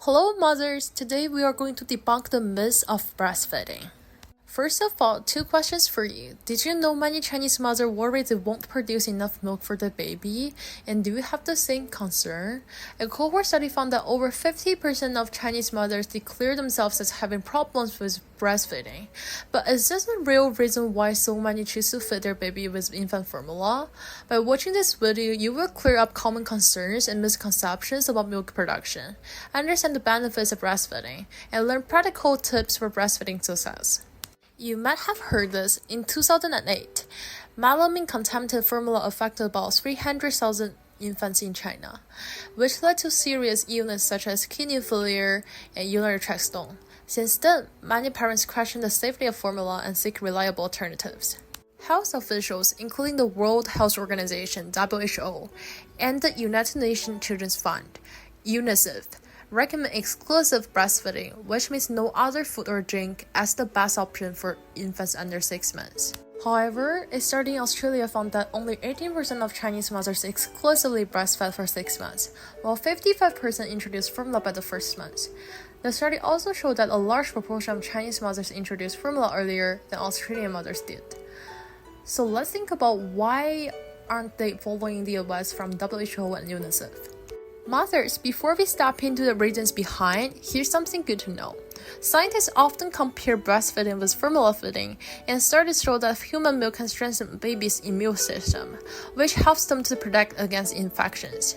Hello mothers, today we are going to debunk the myths of breastfeeding. First of all, two questions for you. Did you know many Chinese mothers worry they won't produce enough milk for the baby? And do you have the same concern? A cohort study found that over 50% of Chinese mothers declare themselves as having problems with breastfeeding. But is this a real reason why so many choose to feed their baby with infant formula? By watching this video, you will clear up common concerns and misconceptions about milk production, understand the benefits of breastfeeding, and learn practical tips for breastfeeding success. You might have heard this. In 2008, melamine-contaminated formula affected about 300,000 infants in China, which led to serious illness such as kidney failure and urinary tract stone. Since then, many parents question the safety of formula and seek reliable alternatives. Health officials, including the World Health Organization (WHO) and the United Nations Children's Fund (UNICEF), recommend exclusive breastfeeding, which means no other food or drink, as the best option for infants under 6 months. However, a study in Australia found that only 18% of Chinese mothers exclusively breastfed for 6 months, while 55% introduced formula by the first month. The study also showed that a large proportion of Chinese mothers introduced formula earlier than Australian mothers did. So let's think about why aren't they following the advice from WHO and UNICEF. Mothers, before we step into the reasons behind, here's something good to know. Scientists often compare breastfeeding with formula feeding, and studies show that human milk can strengthen baby's immune system, which helps them to protect against infections.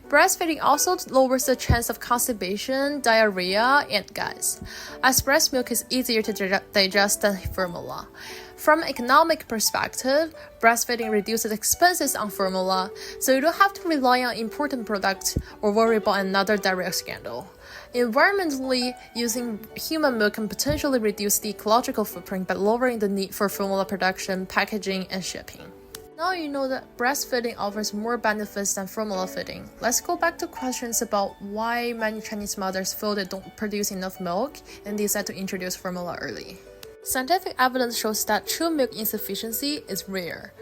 Breastfeeding also lowers the chance of constipation, diarrhea, and gas, as breast milk is easier to digest than formula. From an economic perspective, breastfeeding reduces expenses on formula, so you don't have to rely on imported products or worry about another diarrhea scandal. Environmentally, using human milk can potentially reduce the ecological footprint by lowering the need for formula production, packaging, and shipping. Now you know that breastfeeding offers more benefits than formula feeding. Let's go back to questions about why many Chinese mothers feel they don't produce enough milk and decide to introduce formula early. Scientific evidence shows that true milk insufficiency is rare.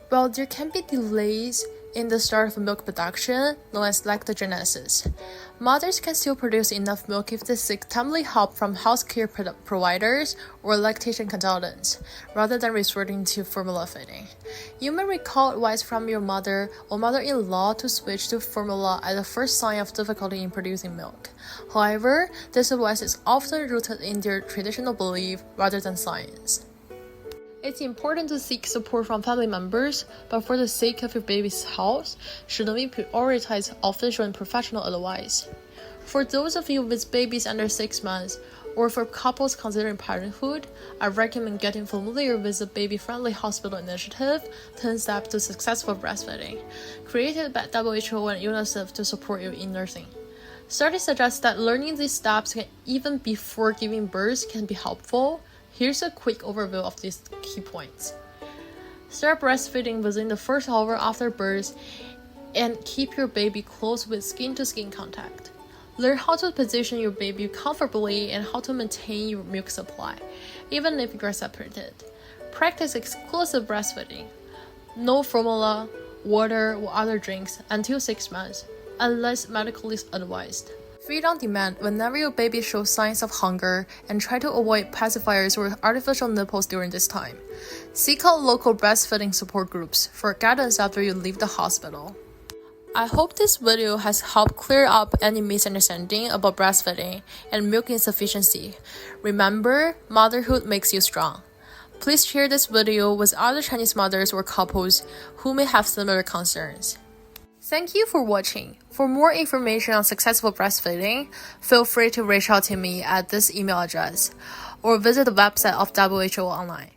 While there can be delays in the start of milk production, known as lactogenesis, mothers can still produce enough milk if they seek timely help from healthcare providers or lactation consultants, rather than resorting to formula feeding. You may recall advice from your mother or mother-in-law to switch to formula at the first sign of difficulty in producing milk. However, this advice is often rooted in their traditional belief rather than science. It's important to seek support from family members, but for the sake of your baby's health, shouldn't we prioritize official and professional advice? For those of you with babies under 6 months, or for couples considering parenthood, I recommend getting familiar with the Baby-Friendly Hospital Initiative, 10 Steps to Successful Breastfeeding, created by WHO and UNICEF to support you in nursing. Studies suggest that learning these steps even before giving birth can be helpful. Here's a quick overview of these key points. Start breastfeeding within the first hour after birth and keep your baby close with skin-to-skin contact. Learn how to position your baby comfortably and how to maintain your milk supply, even if you are separated. Practice exclusive breastfeeding. No formula, water, or other drinks until 6 months, unless medically advised. Feed on demand whenever your baby shows signs of hunger, and try to avoid pacifiers or artificial nipples during this time. Seek out local breastfeeding support groups for guidance after you leave the hospital. I hope this video has helped clear up any misunderstanding about breastfeeding and milk insufficiency. Remember, motherhood makes you strong. Please share this video with other Chinese mothers or couples who may have similar concerns. Thank you for watching. For more information on successful breastfeeding, feel free to reach out to me at this email address or visit the website of WHO online.